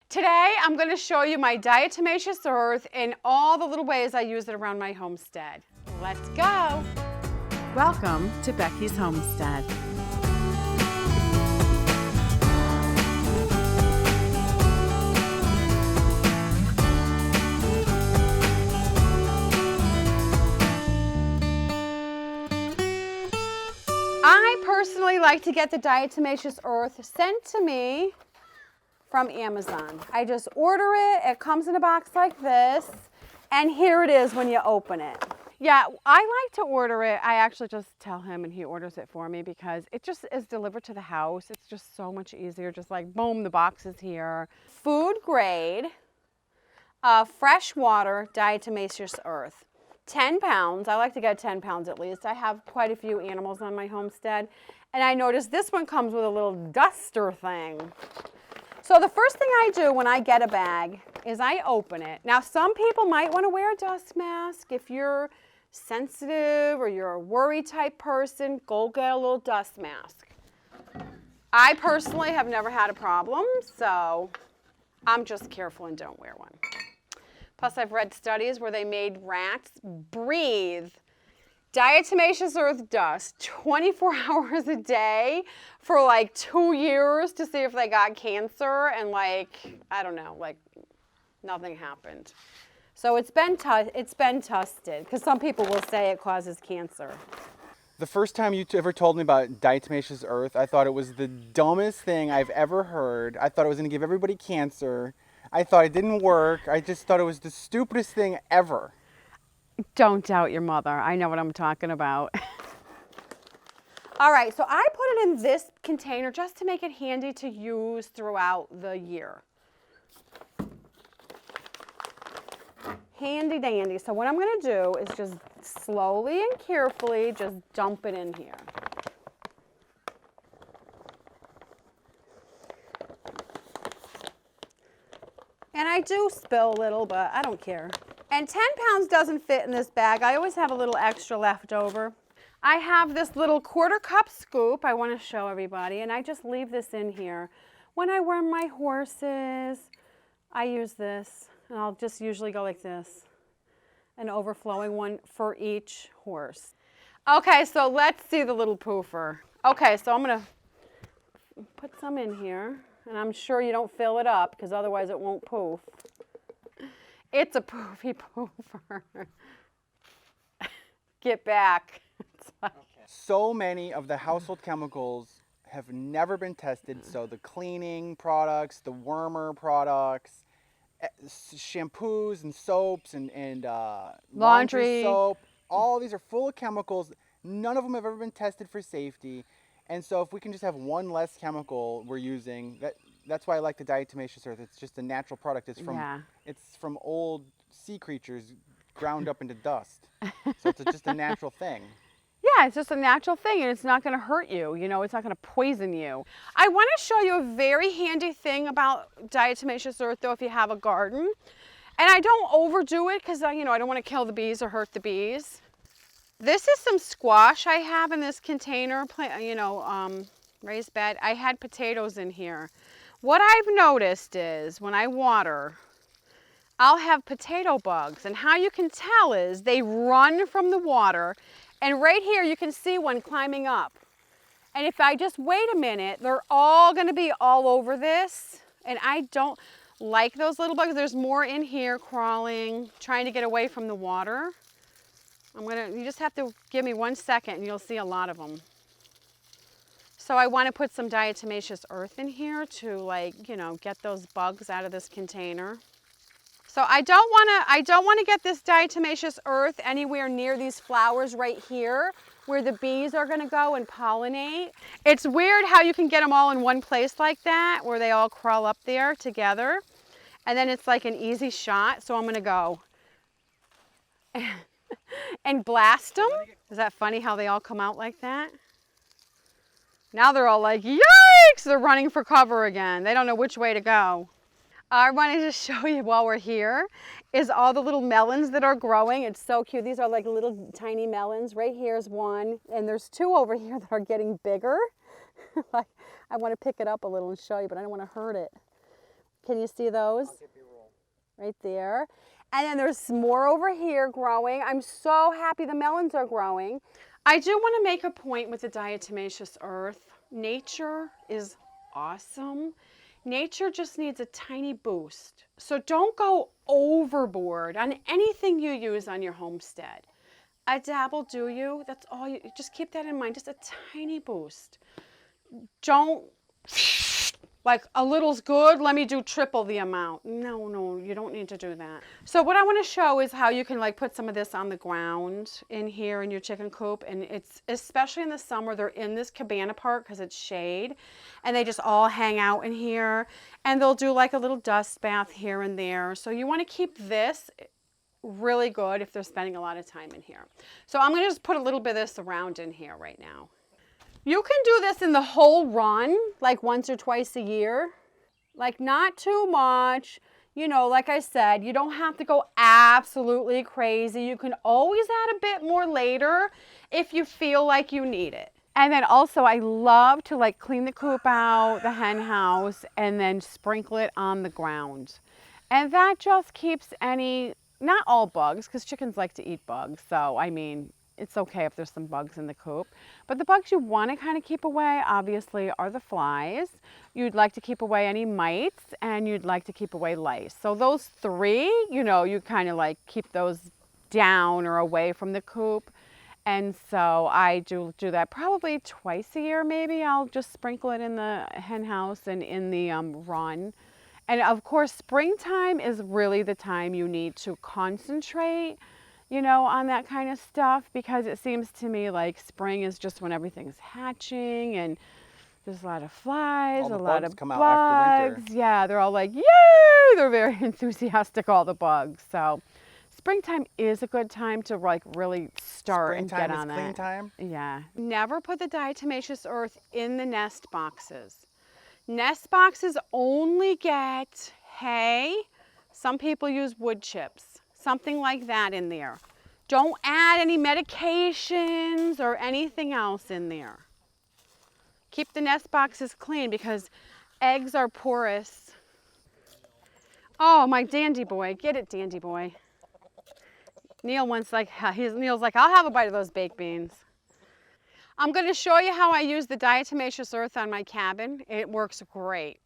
Today, I'm going to show you my diatomaceous earth and all the little ways I use it around my homestead. Let's go. Welcome to Becky's Homestead. I personally like to get the diatomaceous earth sent to me from Amazon. I just order it, it comes in a box like this, and here it is when you open it. Yeah, I like to order it. I actually just tell him and he orders it for me because it just is delivered to the house. It's just so much easier, just like boom, the box is here. Food grade, freshwater diatomaceous earth. 10 pounds, I like to get 10 pounds at least. I have quite a few animals on my homestead. And I noticed this one comes with a little duster thing. So the first thing I do when I get a bag is I open it. Now some people might want to wear a dust mask. If you're sensitive or you're a worry type person, go get a little dust mask. I personally have never had a problem, so I'm just careful and don't wear one. Plus I've read studies where they made rats breathe diatomaceous earth dust 24 hours a day for like 2 years to see if they got cancer, and like, I don't know, like nothing happened. So it's been tested, because some people will say it causes cancer. The first time you ever told me about diatomaceous earth, I thought it was the dumbest thing I've ever heard. I thought it was going to give everybody cancer. I thought it didn't work. I just thought it was the stupidest thing ever. Don't doubt your mother. I know what I'm talking about. All right, so I put it in this container just to make it handy to use throughout the year. Handy dandy. So what I'm going to do is just slowly and carefully just dump it in here. And I do spill a little, but I don't care. And 10 pounds doesn't fit in this bag. I always have a little extra left over. I have this little 1/4 cup scoop I want to show everybody, and I just leave this in here. When I worm my horses, I use this, and I'll just usually go like this, an overflowing one for each horse. Okay, so let's see the little poofer. Okay, so I'm going to put some in here, and I'm sure you don't fill it up because otherwise it won't poof. It's a poofy poofer. Get back. So many of the household chemicals have never been tested. So the cleaning products, the wormer products, shampoos and soaps and laundry soap, all these are full of chemicals. None of them have ever been tested for safety. And so if we can just have one less chemical we're using, that's why I like the diatomaceous earth. It's just a natural product. It's from old sea creatures ground up into dust. So it's just a natural thing. Yeah, it's just a natural thing, and it's not going to hurt you. You know, it's not going to poison you. I want to show you a very handy thing about diatomaceous earth, though, if you have a garden. And I don't overdo it because, you know, I don't want to kill the bees or hurt the bees. This is some squash I have in this container, raised bed. I had potatoes in here. What I've noticed is when I water, I'll have potato bugs, and how you can tell is they run from the water, and right here you can see one climbing up. And if I just wait a minute, they're all going to be all over this, and I don't like those little bugs. There's more in here crawling, trying to get away from the water. You just have to give me 1 second and you'll see a lot of them. So I want to put some diatomaceous earth in here to get those bugs out of this container. So I don't want to get this diatomaceous earth anywhere near these flowers right here where the bees are going to go and pollinate. It's weird how you can get them all in one place like that, where they all crawl up there together. And then it's like an easy shot. So I'm going to go and blast them. Is that funny how they all come out like that? Now they're all like, yikes! They're running for cover again. They don't know which way to go. I wanted to show you while we're here is all the little melons that are growing. It's so cute. These are like little tiny melons. Right here's one, and there's 2 over here that are getting bigger. I want to pick it up a little and show you, but I don't want to hurt it. Can you see those? Right there. And then there's more over here growing. I'm so happy the melons are growing. I do want to make a point with the diatomaceous earth. Nature is awesome. Nature just needs a tiny boost. So don't go overboard on anything you use on your homestead. A dabble, do you? That's all you, just keep that in mind, just a tiny boost. Don't, like a little's good, let me do triple the amount. No, you don't need to do that. So what I want to show is how you can like put some of this on the ground in here in your chicken coop. And it's, especially in the summer, they're in this cabana part because it's shade. And they just all hang out in here. And they'll do like a little dust bath here and there. So you want to keep this really good if they're spending a lot of time in here. So I'm going to just put a little bit of this around in here right now. You can do this in the whole run, like once or twice a year. Like not too much. You know, like I said, you don't have to go absolutely crazy. You can always add a bit more later if you feel like you need it. And then also I love to like clean the coop out, the hen house, and then sprinkle it on the ground. And that just keeps any, not all bugs, because chickens like to eat bugs. So, I mean, it's okay if there's some bugs in the coop. But the bugs you want to kind of keep away, obviously, are the flies. You'd like to keep away any mites, and you'd like to keep away lice. So those three, you know, you kind of like keep those down or away from the coop. And so I do that probably twice a year, maybe. I'll just sprinkle it in the hen house and in the run. And of course, springtime is really the time you need to concentrate, you know, on that kind of stuff, because it seems to me like spring is just when everything's hatching and there's a lot of flies, a lot of come out after bugs. winter. Yeah, they're all like, yay! They're very enthusiastic, all the bugs. So springtime is a good time to like really start and get on that. Springtime is clean time? Yeah. Never put the diatomaceous earth in the nest boxes. Nest boxes only get hay. Some people use wood chips, something like that in there. Don't add any medications or anything else in there. Keep the nest boxes clean because eggs are porous. Oh, my dandy boy. Get it, dandy boy. Neil's like, I'll have a bite of those baked beans. I'm going to show you how I use the diatomaceous earth on my cabin. It works great.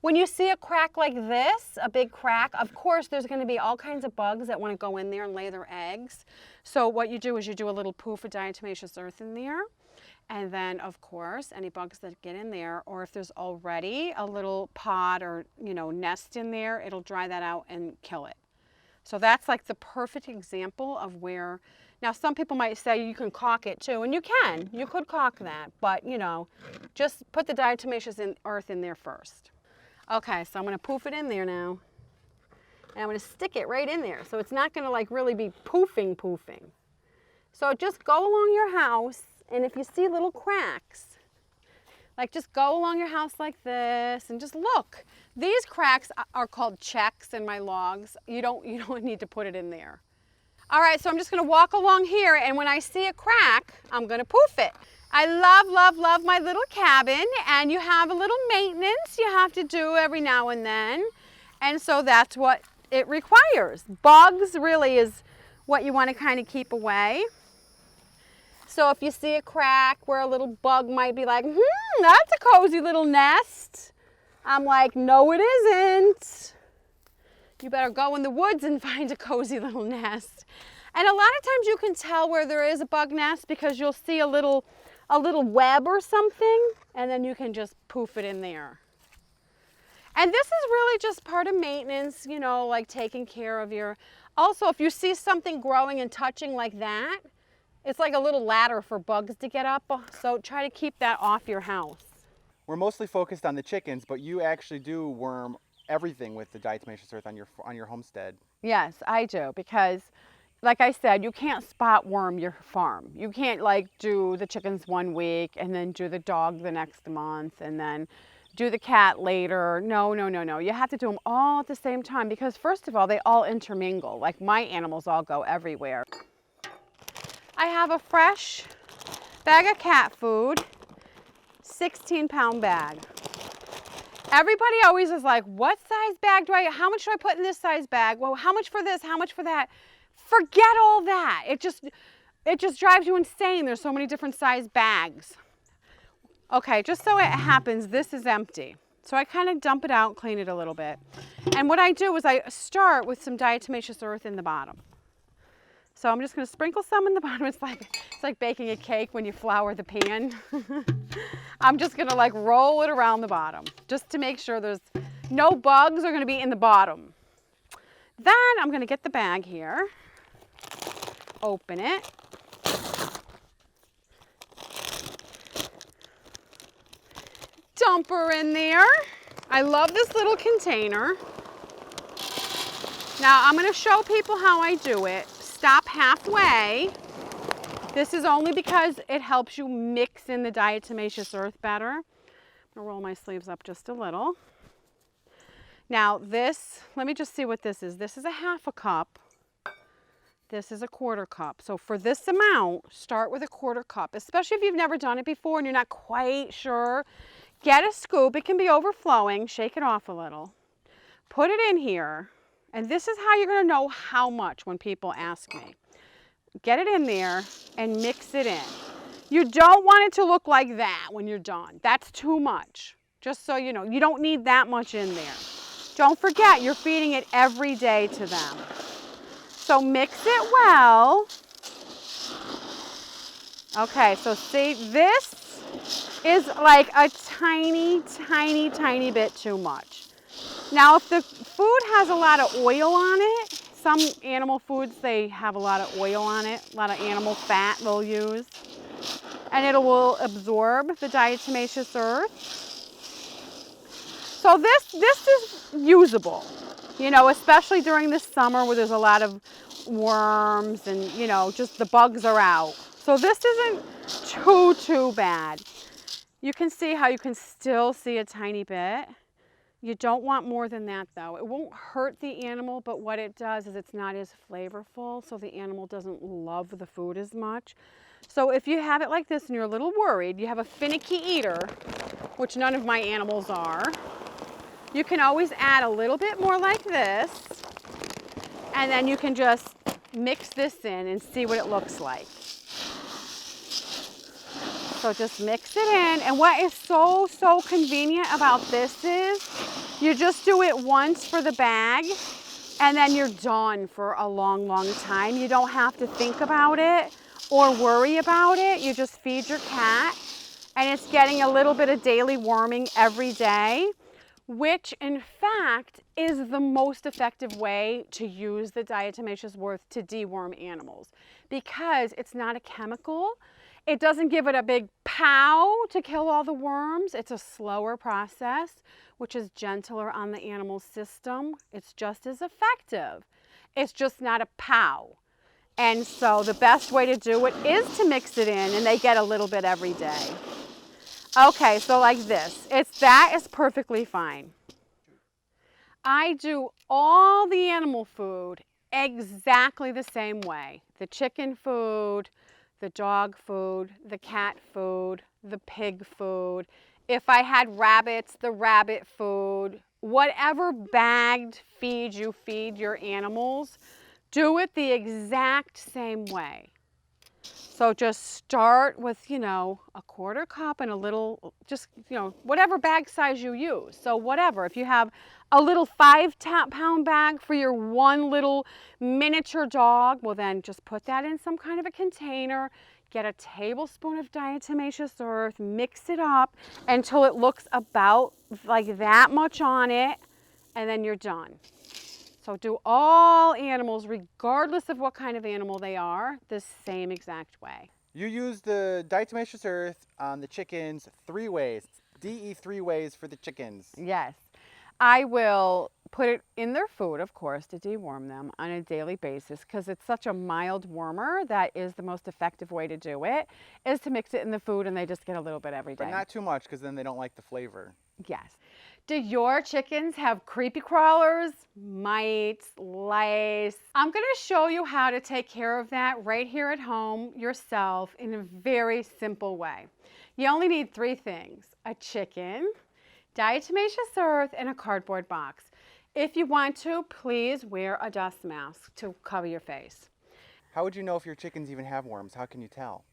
When you see a crack like this, a big crack, of course there's going to be all kinds of bugs that want to go in there and lay their eggs. So what you do is you do a little poof of diatomaceous earth in there. And then, of course, any bugs that get in there, or if there's already a little pod or, you know, nest in there, it'll dry that out and kill it. So that's like the perfect example of where, now some people might say you can caulk it too, and you can. You could caulk that, but you know, just put the diatomaceous earth in there first. Okay, so I'm going to poof it in there now. And I'm going to stick it right in there. So it's not going to like really be poofing. So just go along your house, and if you see little cracks, like just go along your house like this and just look. These cracks are called checks in my logs. You don't need to put it in there. All right, so I'm just going to walk along here, and when I see a crack, I'm going to poof it. I love my little cabin, and you have a little maintenance you have to do every now and then, and so that's what it requires. Bugs really is what you want to kind of keep away. So if you see a crack where a little bug might be like, that's a cozy little nest, I'm like, no it isn't. You better go in the woods and find a cozy little nest. And a lot of times you can tell where there is a bug nest because you'll see a little web or something, and then you can just poof it in there. And this is really just part of maintenance, you know, like taking care of your, also if you see something growing and touching like that, it's like a little ladder for bugs to get up, so try to keep that off your house. We're mostly focused on the chickens, but you actually do worm everything with the diatomaceous earth on your homestead. Yes, I do, because like I said, you can't spot worm your farm. You can't like do the chickens one week and then do the dog the next month and then do the cat later. No. You have to do them all at the same time because first of all, they all intermingle. Like my animals all go everywhere. I have a fresh bag of cat food, 16-pound bag. Everybody always is like, what size bag do how much do I put in this size bag? Well, how much for this? How much for that? Forget all that. It just drives you insane. There's so many different size bags. Okay, just so it happens, this is empty. So I kind of dump it out, clean it a little bit. And what I do is I start with some diatomaceous earth in the bottom. So I'm just going to sprinkle some in the bottom. It's like baking a cake when you flour the pan. I'm just going to like roll it around the bottom just to make sure there's no bugs are going to be in the bottom. Then I'm going to get the bag here, open it. Dump her in there. I love this little container. Now I'm going to show people how I do it. Stop halfway. This is only because it helps you mix in the diatomaceous earth better. I'm going to roll my sleeves up just a little. Now this, let me just see what this is. This is a 1/2 cup. This is a 1/4 cup. So for this amount, start with a 1/4 cup, especially if you've never done it before and you're not quite sure. Get a scoop. It can be overflowing. Shake it off a little. Put it in here. And this is how you're going to know how much when people ask me. Get it in there and mix it in. You don't want it to look like that when you're done. That's too much. Just so you know, you don't need that much in there. Don't forget, you're feeding it every day to them. So mix it well. Okay, so see, this is like a tiny, tiny, tiny bit too much. Now, if the food has a lot of oil on it, some animal foods, they have a lot of oil on it, a lot of animal fat they'll use, and it will absorb the diatomaceous earth. So this is usable, you know, especially during the summer where there's a lot of worms and, you know, just the bugs are out. So this isn't too bad. You can see how you can still see a tiny bit. You don't want more than that though. It won't hurt the animal, but what it does is it's not as flavorful, so the animal doesn't love the food as much. So if you have it like this and you're a little worried, you have a finicky eater, which none of my animals are, you can always add a little bit more like this, and then you can just mix this in and see what it looks like. So just mix it in, and what is so convenient about this is you just do it once for the bag and then you're done for a long time. You don't have to think about it or worry about it. You just feed your cat and it's getting a little bit of daily worming every day, which in fact is the most effective way to use the diatomaceous earth to deworm animals, because it's not a chemical. It doesn't give it a big pow to kill all the worms. It's a slower process, which is gentler on the animal system. It's just as effective. It's just not a pow. And so the best way to do it is to mix it in, and they get a little bit every day. Okay, so like this. That is perfectly fine. I do all the animal food exactly the same way. The chicken food, the dog food, the cat food, the pig food. If I had rabbits, the rabbit food. Whatever bagged feed you feed your animals, do it the exact same way. So just start with, you know, a 1/4 cup and a little, just, you know, whatever bag size you use. So whatever, if you have a little 5-pound bag for your one little miniature dog, well then just put that in some kind of a container, get a tablespoon of diatomaceous earth, mix it up until it looks about like that much on it, and then you're done. So do all animals, regardless of what kind of animal they are, the same exact way. You use the diatomaceous earth on the chickens 3 ways. DE 3 ways for the chickens. Yes. I will put it in their food, of course, to deworm them on a daily basis, because it's such a mild wormer. That is the most effective way to do it, is to mix it in the food and they just get a little bit every day. But not too much, because then they don't like the flavor. Yes. Do your chickens have creepy crawlers, mites, lice? I'm going to show you how to take care of that right here at home yourself in a very simple way. You only need 3 things: a chicken, Diatomaceous earth in a cardboard box. If you want to, please wear a dust mask to cover your face. How would you know if your chickens even have worms? How can you tell?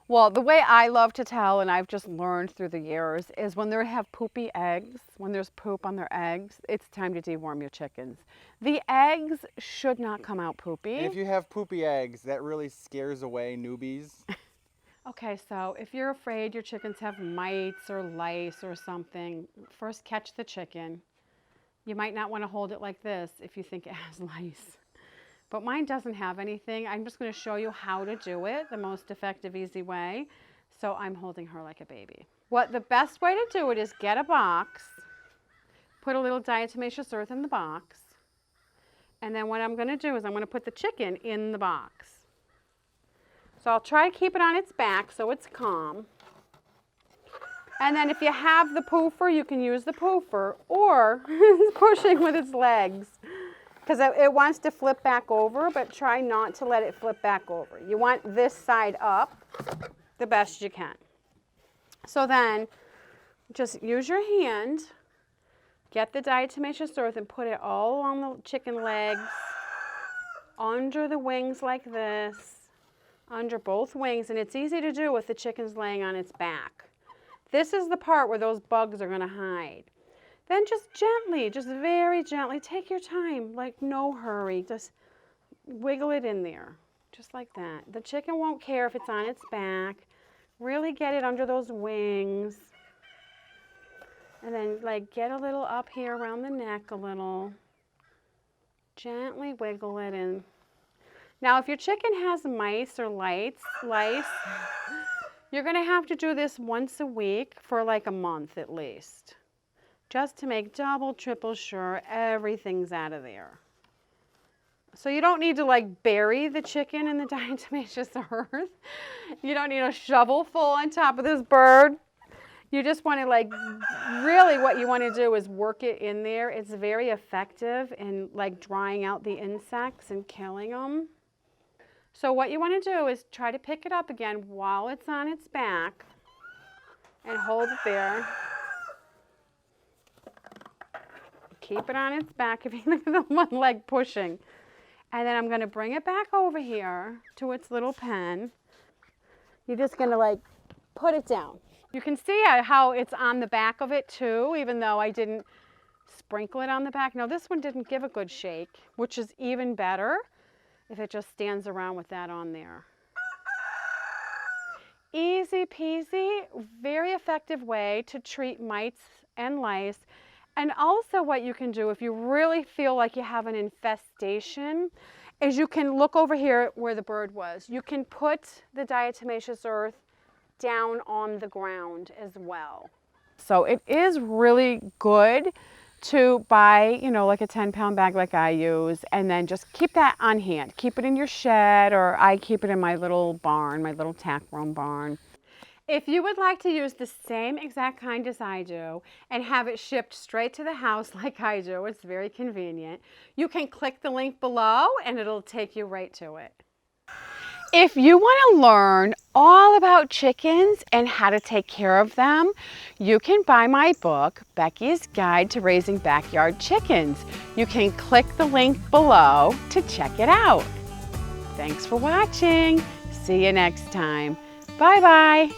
Well, the way I love to tell, and I've just learned through the years, is when they have poopy eggs, when there's poop on their eggs, it's time to deworm your chickens. The eggs should not come out poopy. And if you have poopy eggs, that really scares away newbies. Okay, so if you're afraid your chickens have mites or lice or something, first catch the chicken. You might not want to hold it like this if you think it has lice. But mine doesn't have anything. I'm just going to show you how to do it, the most effective, easy way. So I'm holding her like a baby. What the best way to do it is get a box, put a little diatomaceous earth in the box, and then what I'm going to do is I'm going to put the chicken in the box. So I'll try to keep it on its back so it's calm. And then if you have the poofer, you can use the poofer, or pushing with its legs. Because it wants to flip back over, but try not to let it flip back over. You want this side up the best you can. So then just use your hand, get the diatomaceous earth and put it all on the chicken legs, under the wings like this, under both wings. And it's easy to do with the chicken's laying on its back. This is the part where those bugs are going to hide. Then just gently, just very gently, take your time, like no hurry. Just wiggle it in there, just like that. The chicken won't care if it's on its back. Really get it under those wings. And then like get a little up here around the neck a little. Gently wiggle it in. Now if your chicken has mice or lice, you're gonna have to do this once a week for like a month at least. Just to make double, triple sure everything's out of there. So you don't need to like bury the chicken in the diatomaceous earth. You don't need a shovel full on top of this bird. You just want to like, really what you want to do is work it in there. It's very effective in like drying out the insects and killing them. So what you want to do is try to pick it up again while it's on its back and hold it there. Keep it on its back if you look at the one leg pushing. And then I'm going to bring it back over here to its little pen. You're just going to like put it down. You can see how it's on the back of it too, even though I didn't sprinkle it on the back. No, this one didn't give a good shake, which is even better if it just stands around with that on there. Easy peasy, very effective way to treat mites and lice. And also what you can do if you really feel like you have an infestation is you can look over here where the bird was. You can put the diatomaceous earth down on the ground as well. So it is really good to buy, you know, like a 10-pound bag like I use, and then just keep that on hand. Keep it in your shed, or I keep it in my little barn, my little tack room barn. If you would like to use the same exact kind as I do and have it shipped straight to the house like I do, it's very convenient, you can click the link below and it'll take you right to it. If you want to learn all about chickens and how to take care of them, you can buy my book, Becky's Guide to Raising Backyard Chickens. You can click the link below to check it out. Thanks for watching. See you next time. Bye-bye.